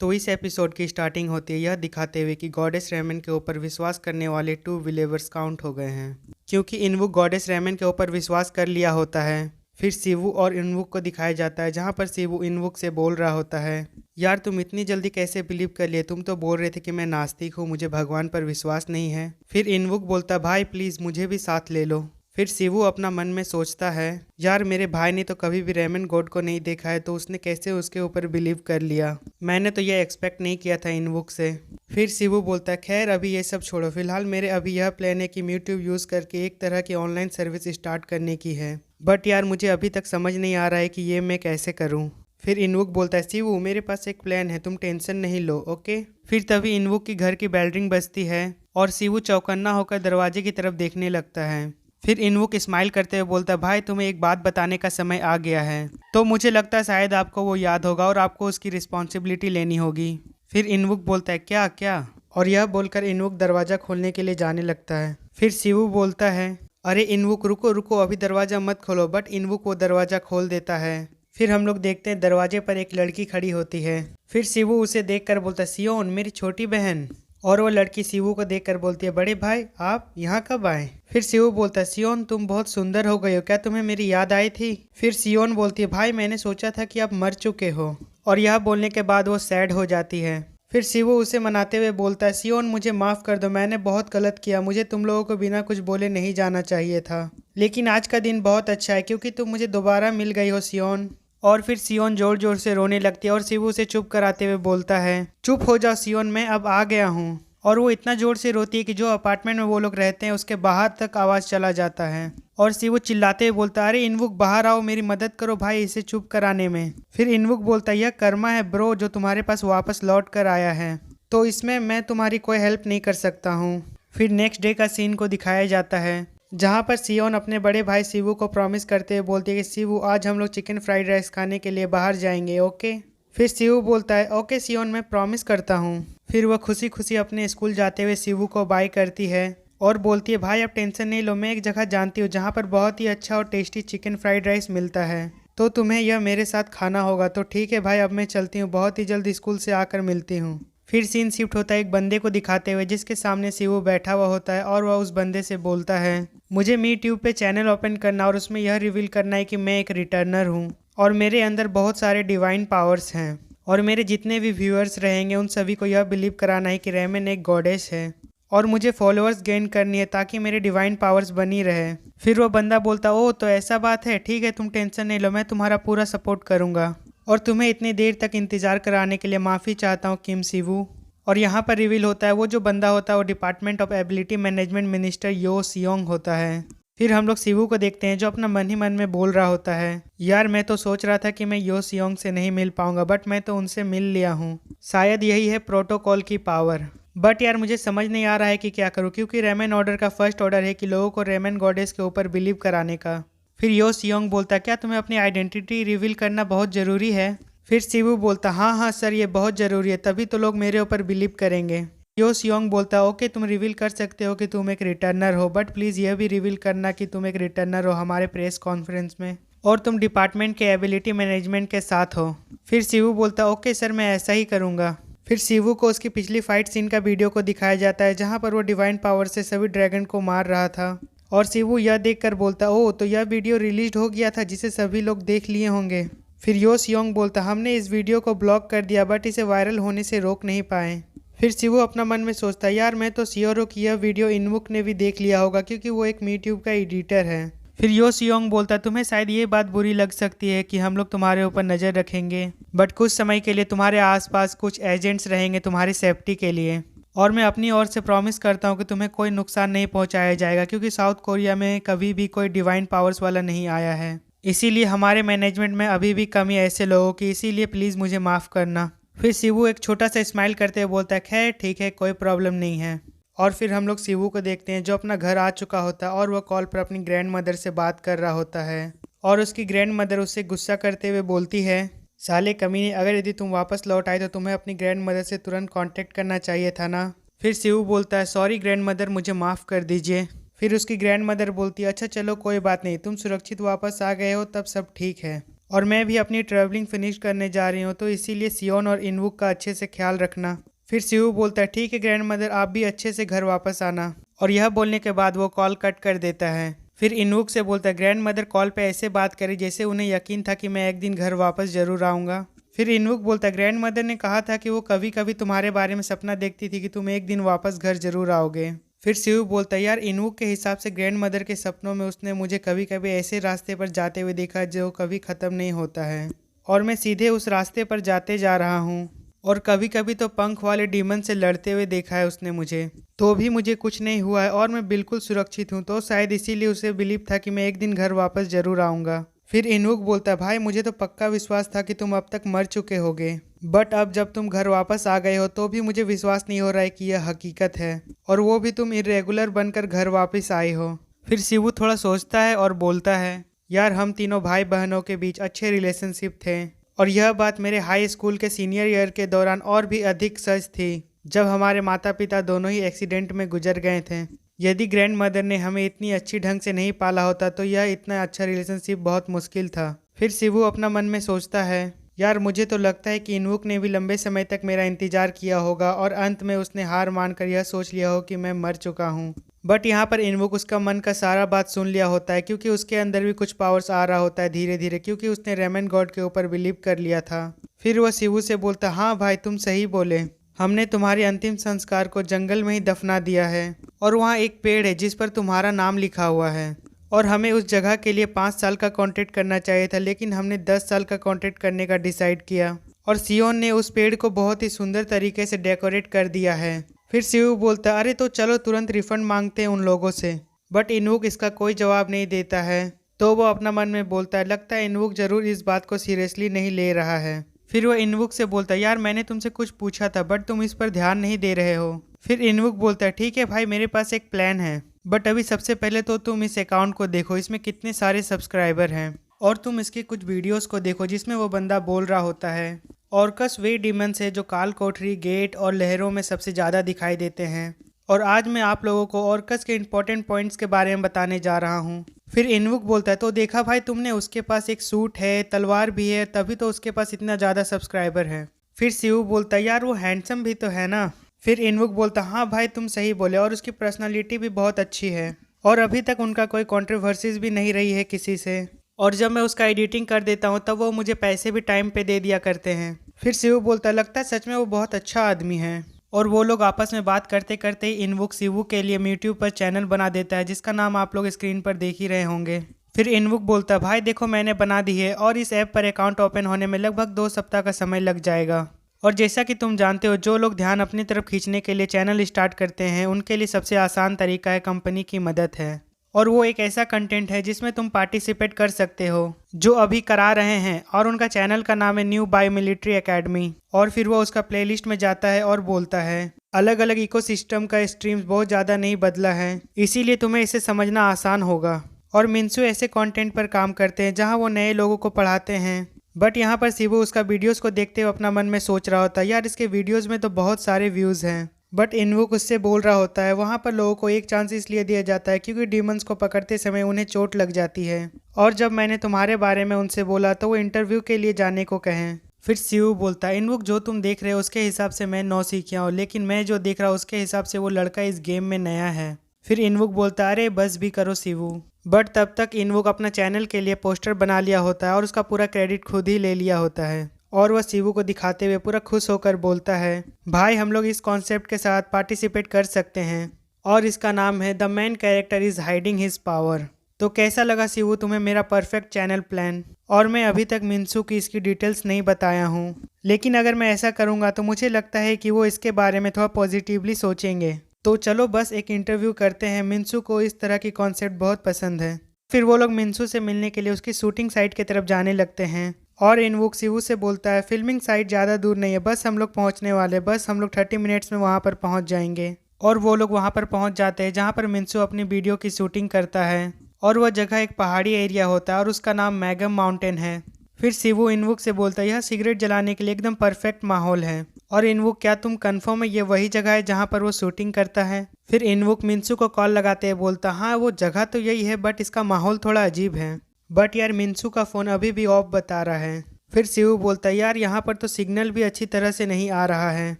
तो इस एपिसोड की स्टार्टिंग होती है यह दिखाते हुए कि गॉडेस रेमन के ऊपर विश्वास करने वाले 2 बिलीवर्स काउंट हो गए हैं, क्योंकि इनवुक गॉडेस रेमन के ऊपर विश्वास कर लिया होता है। फिर शिवू और इनवुक को दिखाया जाता है, जहां पर शिवू इनवुक से बोल रहा होता है, यार तुम इतनी जल्दी कैसे बिलीव कर लिए, तुम तो बोल रहे थे कि मैं नास्तिक हूँ, मुझे भगवान पर विश्वास नहीं है। फिर इनवुक बोलता, भाई प्लीज मुझे भी साथ ले लो। फिर शिवू अपना मन में सोचता है, यार मेरे भाई ने तो कभी भी रेमन गॉड को नहीं देखा है, तो उसने कैसे उसके ऊपर बिलीव कर लिया, मैंने तो यह एक्सपेक्ट नहीं किया था इनवुक से। फिर शिवू बोलता है, खैर अभी ये सब छोड़ो, फिलहाल मेरे अभी यह प्लान है कि म्यूट्यूब यूज़ करके एक तरह की ऑनलाइन सर्विस स्टार्ट करने की है, बट यार मुझे अभी तक समझ नहीं आ रहा है कि ये मैं कैसे करूँ। फिर इनवुक बोलता है, शिवू मेरे पास एक प्लान है, तुम टेंशन नहीं लो, ओके। फिर तभी इनवुक की घर की बेल रिंग बजती है और शिवू चौकन्ना होकर दरवाजे की तरफ देखने लगता है। फिर इनवुक स्माइल करते हुए बोलता है, भाई तुम्हें एक बात बताने का समय आ गया है, तो मुझे लगता है शायद आपको वो याद होगा और आपको उसकी रिस्पॉन्सिबिलिटी लेनी होगी। फिर इनवुक बोलता है, क्या क्या, और यह बोलकर इनवुक दरवाजा खोलने के लिए जाने लगता है। फिर शिवू बोलता है, अरे इनवुक रुको रुको, अभी दरवाजा मत खोलो, बट इनवुक वो दरवाजा खोल देता है। फिर हम लोग देखते हैं दरवाजे पर एक लड़की खड़ी होती है। फिर शिवू उसे देखकर बोलता है, सियोन मेरी छोटी बहन। और वो लड़की शिवू को देखकर बोलती है, बड़े भाई आप यहाँ कब आए। फिर शिवू बोलता है, सियोन तुम बहुत सुंदर हो गई हो, क्या तुम्हें मेरी याद आई थी। फिर सियोन बोलती है, भाई मैंने सोचा था कि आप मर चुके हो। और यह बोलने के बाद वो सैड हो जाती है। फिर शिवू उसे मनाते हुए बोलता है, सियोन मुझे माफ कर दो, मैंने बहुत गलत किया, मुझे तुम लोगों को बिना कुछ बोले नहीं जाना चाहिए था, लेकिन आज का दिन बहुत अच्छा है क्योंकि तुम मुझे दोबारा मिल गई हो सियोन। और फिर सियोन जोर जोर से रोने लगती है और शिवू उसे चुप कराते हुए बोलता है, चुप हो जाओ सियोन, मैं अब आ गया हूँ। और वो इतना जोर से रोती है कि जो अपार्टमेंट में वो लोग रहते हैं उसके बाहर तक आवाज़ चला जाता है। और शिवू चिल्लाते हुए बोलता है, अरे इनवुक बाहर आओ, मेरी मदद करो भाई इसे चुप कराने में। फिर इनवुक बोलता है, यह कर्मा है ब्रो जो तुम्हारे पास वापस लौट कर आया है, तो इसमें मैं तुम्हारी कोई हेल्प नहीं कर सकता हूँ। फिर नेक्स्ट डे का सीन को दिखाया जाता है, जहाँ पर सियोन अपने बड़े भाई शिवू को प्रॉमिस करते हुए बोलती है कि शिवू आज हम लोग चिकन फ्राइड राइस खाने के लिए बाहर जाएंगे, ओके। फिर शिवू बोलता है, ओके सियोन मैं प्रॉमिस करता हूँ। फिर वह खुशी खुशी अपने स्कूल जाते हुए शिवू को बाय करती है और बोलती है, भाई आप टेंशन नहीं लो, मैं एक जगह जानती हूँ जहाँ पर बहुत ही अच्छा और टेस्टी चिकन फ्राइड राइस मिलता है, तो तुम्हें यह मेरे साथ खाना होगा। तो ठीक है भाई अब मैं चलती हूँ, बहुत ही जल्द स्कूल से आकर मिलती हूँ। फिर सीन शिफ्ट होता है एक बंदे को दिखाते हुए, जिसके सामने शिवू बैठा हुआ होता है और वह उस बंदे से बोलता है, मुझे मी ट्यूब पे चैनल ओपन करना और उसमें यह रिवील करना है कि मैं एक रिटर्नर हूँ और मेरे अंदर बहुत सारे डिवाइन पावर्स हैं, और मेरे जितने भी व्यूअर्स रहेंगे उन सभी को यह बिलीव कराना है कि रेमन एक गॉडेस है और मुझे फॉलोअर्स गेन करनी है ताकि मेरे डिवाइन पावर्स बनी रहे। फिर वो बंदा बोलता, ओह तो ऐसा बात है, ठीक है तुम टेंशन नहीं लो, मैं तुम्हारा पूरा सपोर्ट करूंगा और तुम्हें इतनी देर तक इंतजार कराने के लिए माफ़ी चाहता हूँ किम शिवू। और यहाँ पर रिवील होता है वो जो बंदा होता है वो department of ability management minister Yo Seong होता है। फिर हम लोग शिवू को देखते हैं जो अपना मन ही मन में बोल रहा होता है, यार मैं तो सोच रहा था कि मैं यो सियोंग से नहीं मिल पाऊंगा, बट मैं तो उनसे मिल लिया हूँ, शायद यही है प्रोटोकॉल की पावर। बट यार मुझे समझ नहीं आ रहा है कि क्या करूँ, क्योंकि रेमन ऑर्डर का फर्स्ट ऑर्डर है कि लोगों को रेमन गॉडेस के ऊपर बिलीव कराने का। फिर यो सियोंग बोलता, क्या तुम्हें अपनी आइडेंटिटी रिवील करना बहुत ज़रूरी है। फिर शिवू बोलता, हाँ हाँ सर ये बहुत ज़रूरी है, तभी तो लोग मेरे ऊपर बिलीव करेंगे। यो सियोंग बोलता, ओके तुम रिवील कर सकते हो कि तुम एक रिटर्नर हो, बट प्लीज़ यह भी रिवील करना कि तुम एक रिटर्नर हो हमारे प्रेस कॉन्फ्रेंस में, और तुम डिपार्टमेंट के एबिलिटी मैनेजमेंट के साथ हो। फिर शिवू बोलता, ओके सर मैं ऐसा ही करूँगा। फिर शिवू को उसकी पिछली फाइट सीन का वीडियो को दिखाया जाता है, जहाँ पर वो डिवाइन पावर से सभी ड्रैगन को मार रहा था, और शिवू यह देखकर बोलता, ओह तो यह वीडियो रिलीज हो गया था जिसे सभी लोग देख लिए होंगे। फिर यो सियोंग बोलता, हमने इस वीडियो को ब्लॉक कर दिया बट इसे वायरल होने से रोक नहीं पाए। फिर शिवू अपना मन में सोचता है, यार मैं तो श्योर हूँ कि यह वीडियो इनवुक ने भी देख लिया होगा क्योंकि वो एक मी ट्यूब का एडिटर है। फिर यो सियोंग बोलता, तुम्हें शायद ये बात बुरी लग सकती है कि हम लोग तुम्हारे ऊपर नज़र रखेंगे, बट कुछ समय के लिए तुम्हारे आसपास कुछ एजेंट्स रहेंगे तुम्हारी सेफ्टी के लिए, और मैं अपनी ओर से प्रॉमिस करता हूँ कि तुम्हें कोई नुकसान नहीं पहुँचाया जाएगा, क्योंकि साउथ कोरिया में कभी भी कोई डिवाइन पावर्स वाला नहीं आया है, इसीलिए हमारे मैनेजमेंट में अभी भी कमी है ऐसे लोगों की, इसीलिए प्लीज़ मुझे माफ़ करना। फिर शिवू एक छोटा सा स्माइल करते हुए बोलता है, खैर ठीक है कोई प्रॉब्लम नहीं है। और फिर हम लोग शिवू को देखते हैं जो अपना घर आ चुका होता है और वह कॉल पर अपनी ग्रैंड मदर से बात कर रहा होता है, और उसकी ग्रैंड मदर उससे गुस्सा करते हुए बोलती है, साले कमीने, अगर यदि तुम वापस लौट आए तो तुम्हें अपनी ग्रैंड मदर से तुरंत कांटेक्ट करना चाहिए था ना। फिर शिवू बोलता है, सॉरी ग्रैंड मदर मुझे माफ़ कर दीजिए। फिर उसकी ग्रैंड मदर बोलती है, अच्छा चलो कोई बात नहीं, तुम सुरक्षित वापस आ गए हो तब सब ठीक है। और मैं भी अपनी ट्रैवलिंग फिनिश करने जा रही हूँ, तो इसीलिए सियोन और इनवुक का अच्छे से ख्याल रखना। फिर सिवू बोलता है ठीक है ग्रैंड मदर, आप भी अच्छे से घर वापस आना। और यह बोलने के बाद वो कॉल कट कर देता है। फिर इनवुक से बोलता है ग्रैंड मदर कॉल पे ऐसे बात करी जैसे उन्हें यकीन था कि मैं एक दिन घर वापस जरूर आऊँगा। फिर इनवुक बोलता है ग्रैंड मदर ने कहा था कि वो कभी कभी तुम्हारे बारे में सपना देखती थी कि तुम एक दिन वापस घर जरूर आओगे। फिर शिव बोलता है यार इनवुक के हिसाब से ग्रैंड मदर के सपनों में उसने मुझे कभी कभी ऐसे रास्ते पर जाते हुए देखा जो कभी ख़त्म नहीं होता है, और मैं सीधे उस रास्ते पर जाते जा रहा हूँ। और कभी कभी तो पंख वाले डीमन से लड़ते हुए देखा है उसने मुझे, तो भी मुझे कुछ नहीं हुआ है और मैं बिल्कुल सुरक्षित हूँ, तो शायद इसीलिए उसे बिलीव था कि मैं एक दिन घर वापस जरूर आऊँगा। फिर इनवुक बोलता है भाई मुझे तो पक्का विश्वास था कि तुम अब तक मर चुके होगे, बट अब जब तुम घर वापस आ गए हो तो भी मुझे विश्वास नहीं हो रहा है कि यह हकीकत है, और वो भी तुम इरेगुलर बनकर घर वापस आए हो। फिर शिवू थोड़ा सोचता है और बोलता है यार हम तीनों भाई बहनों के बीच अच्छे रिलेशनशिप थे, और यह बात मेरे हाई स्कूल के सीनियर ईयर के दौरान और भी अधिक सच थी जब हमारे माता पिता दोनों ही एक्सीडेंट में गुजर गए थे। यदि ग्रैंड मदर ने हमें इतनी अच्छी ढंग से नहीं पाला होता तो यह इतना अच्छा रिलेशनशिप बहुत मुश्किल था। फिर शिवू अपना मन में सोचता है यार मुझे तो लगता है कि इनवुक ने भी लंबे समय तक मेरा इंतजार किया होगा और अंत में उसने हार मानकर यह सोच लिया हो कि मैं मर चुका हूँ। बट यहाँ पर इनवुक उसका मन का सारा बात सुन लिया होता है, क्योंकि उसके अंदर भी कुछ पावर्स आ रहा होता है धीरे धीरे, क्योंकि उसने रेमन गॉड के ऊपर बिलीव कर लिया था। फिर वह शिवू से बोलता हाँ भाई तुम सही बोले, हमने तुम्हारे अंतिम संस्कार को जंगल में ही दफना दिया है, और वहाँ एक पेड़ है जिस पर तुम्हारा नाम लिखा हुआ है, और हमें उस जगह के लिए 5 साल का कॉन्ट्रैक्ट करना चाहिए था, लेकिन हमने 10 साल का कॉन्ट्रैक्ट करने का डिसाइड किया, और सियोन ने उस पेड़ को बहुत ही सुंदर तरीके से डेकोरेट कर दिया है। फिर शिव बोलता अरे तो चलो तुरंत रिफंड मांगते हैं उन लोगों से, बट इनवुक इसका कोई जवाब नहीं देता है। तो वो अपना मन में बोलता है लगता है इनवुक जरूर इस बात को सीरियसली नहीं ले रहा है। फिर वो इनवुक से बोलता है यार मैंने तुमसे कुछ पूछा था बट तुम इस पर ध्यान नहीं दे रहे हो। फिर इनवुक बोलता है ठीक है भाई मेरे पास एक प्लान है, बट अभी सबसे पहले तो तुम इस अकाउंट को देखो, इसमें कितने सारे सब्सक्राइबर हैं, और तुम इसके कुछ वीडियोस को देखो जिसमें वो बंदा बोल रहा होता है ऑर्कस वे डीमंस है जो काल कोठरी, गेट और लहरों में सबसे ज़्यादा दिखाई देते हैं, और आज मैं आप लोगों को ऑर्कस के इंपॉर्टेंट पॉइंट्स के बारे में बताने जा रहा हूँ। फिर इनवुक बोलता है तो देखा भाई तुमने, उसके पास एक सूट है, तलवार भी है, तभी तो उसके पास इतना ज़्यादा सब्सक्राइबर है। फिर शिव बोलता है यार वो हैंडसम भी तो है ना। फिर इनवुक बोलता हाँ भाई तुम सही बोले, और उसकी पर्सनालिटी भी बहुत अच्छी है, और अभी तक उनका कोई कंट्रोवर्सीज भी नहीं रही है किसी से, और जब मैं उसका एडिटिंग कर देता हूँ तब वो मुझे पैसे भी टाइम पे दे दिया करते हैं। फिर शिव बोलता लगता है सच में वो बहुत अच्छा आदमी है, और वो लोग आपस में बात करते करते ही इनवुक शिवू के लिए यूट्यूब पर चैनल बना देता है जिसका नाम आप लोग स्क्रीन पर देख ही रहे होंगे। फिर इनवुक बोलता भाई देखो मैंने बना दी है, और इस ऐप पर अकाउंट ओपन होने में लगभग 2 सप्ताह का समय लग जाएगा, और जैसा कि तुम जानते हो जो लोग ध्यान अपनी तरफ खींचने के लिए चैनल स्टार्ट करते हैं उनके लिए सबसे आसान तरीका है कंपनी की मदद है, और वो एक ऐसा कंटेंट है जिसमें तुम पार्टिसिपेट कर सकते हो जो अभी करा रहे हैं, और उनका चैनल का नाम है न्यू बायो मिलिट्री एकेडमी। और फिर वो उसका प्लेलिस्ट में जाता है और बोलता है अलग अलग इकोसिस्टम का स्ट्रीम्स बहुत ज़्यादा नहीं बदला है, इसीलिए तुम्हें इसे समझना आसान होगा। और मिन्सू ऐसे कंटेंट पर काम करते हैं जहां वो नए लोगों को पढ़ाते हैं, बट यहाँ पर शिवू उसका वीडियोस को देखते हुए अपना मन में सोच रहा होता है यार इसके वीडियोस में तो बहुत सारे व्यूज़ हैं, बट इनवुक उससे बोल रहा होता है वहाँ पर लोगों को एक चांस इसलिए दिया जाता है क्योंकि डीमंस को पकड़ते समय उन्हें चोट लग जाती है, और जब मैंने तुम्हारे बारे में उनसे बोला तो वो इंटरव्यू के लिए जाने को कहें। फिर शिवू बोलता है इनवुक जो तुम देख रहे हो उसके हिसाब से मैं नौसिखिया हूँ, लेकिन मैं जो देख रहा हूँ उसके हिसाब से वो लड़का इस गेम में नया है। फिर इनवुक बोलता है अरे बस भी करो शिवू, बट तब तक इनवुक अपना चैनल के लिए पोस्टर बना लिया होता है और उसका पूरा क्रेडिट खुद ही ले लिया होता है, और वह शिवू को दिखाते हुए पूरा खुश होकर बोलता है भाई हम लोग इस कॉन्सेप्ट के साथ पार्टिसिपेट कर सकते हैं, और इसका नाम है the main character is hiding his power. तो कैसा लगा शिवू तुम्हें मेरा परफेक्ट चैनल प्लान? और मैं अभी तक मिन्सू की इसकी डिटेल्स नहीं बताया हूँ, लेकिन अगर मैं ऐसा करूँगा तो मुझे लगता है कि वो इसके बारे में थोड़ा पॉजिटिवली सोचेंगे। तो चलो बस एक इंटरव्यू करते हैं, मिन्सू को इस तरह की कॉन्सेप्ट बहुत पसंद है। फिर वो लोग मिन्सू से मिलने के लिए उसकी शूटिंग साइट की तरफ जाने लगते हैं, और इनवुक शिवू से बोलता है फिल्मिंग साइट ज़्यादा दूर नहीं है, बस हम लोग पहुंचने वाले, बस हम लोग 30 मिनट्स में वहां पर पहुंच जाएंगे। और वो लोग वहां पर पहुंच जाते हैं जहां पर मिन्सू अपनी वीडियो की शूटिंग करता है, और वह जगह एक पहाड़ी एरिया होता है और उसका नाम मैगम माउंटेन है। फिर शिवू इनवुक से बोलता है यह सिगरेट जलाने के लिए एकदम परफेक्ट माहौल है, और इनवुक क्या तुम कंफर्म है ये वही जगह है जहाँ पर वो शूटिंग करता है? फिर इनवुक मिन्सू को कॉल लगाते हैं बोलता हाँ वो जगह तो यही है बट इसका माहौल थोड़ा अजीब है। बट यार मिन्सू का फ़ोन अभी भी ऑफ बता रहा है। फिर शिवू बोलता है यार यहाँ पर तो सिग्नल भी अच्छी तरह से नहीं आ रहा है।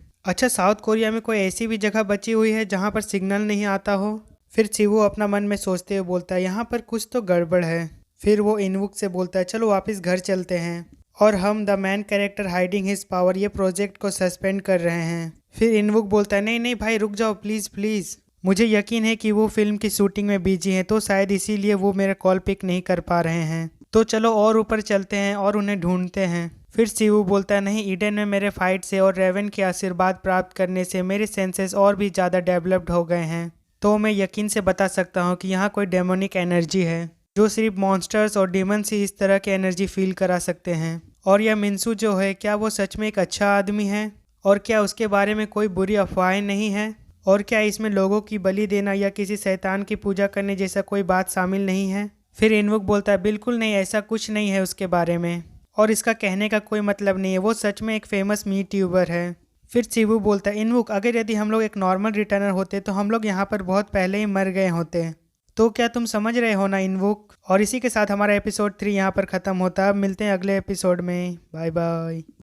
अच्छा, साउथ कोरिया में कोई ऐसी भी जगह बची हुई है जहाँ पर सिग्नल नहीं आता हो? फिर शिवू अपना मन में सोचते हुए बोलता है यहाँ पर कुछ तो गड़बड़ है। फिर वो इनवुक से बोलता है चलो वापस घर चलते हैं और हम the man character hiding his power ये प्रोजेक्ट को सस्पेंड कर रहे हैं। फिर इनवुक बोलता है नहीं नहीं भाई रुक जाओ प्लीज़ प्लीज़, मुझे यकीन है कि वो फिल्म की शूटिंग में बिजी हैं तो शायद इसीलिए वो मेरा कॉल पिक नहीं कर पा रहे हैं। तो चलो और ऊपर चलते हैं और उन्हें ढूंढते हैं। फिर शिवू बोलता है नहीं, ईडन में मेरे फाइट से और रेवन के आशीर्वाद प्राप्त करने से मेरे सेंसेस और भी ज़्यादा डेवलप्ड हो गए हैं। तो मैं यकीन से बता सकता हूँ कि यहाँ कोई डेमोनिक एनर्जी है जो सिर्फ मॉन्स्टर्स और डीमंस ही इस तरह की एनर्जी फील करा सकते हैं। और यह मिन्सू जो है क्या वो सच में एक अच्छा आदमी है? और क्या उसके बारे में कोई बुरी अफवाहें नहीं है? और क्या इसमें लोगों की बलि देना या किसी शैतान की पूजा करने जैसा कोई बात शामिल नहीं है? फिर इनवुक बोलता है बिल्कुल नहीं, ऐसा कुछ नहीं है उसके बारे में और इसका कहने का कोई मतलब नहीं है, वो सच में एक फेमस मीट ट्यूबर है। फिर शिवू बोलता है इनवुक अगर यदि हम लोग एक नॉर्मल रिटर्नर होते तो हम लोग यहाँ पर बहुत पहले ही मर गए होते। तो क्या तुम समझ रहे हो ना इनवुक? और इसी के साथ हमारा एपिसोड 3 यहाँ पर ख़त्म होता है। अब मिलते हैं अगले एपिसोड में। Bye bye.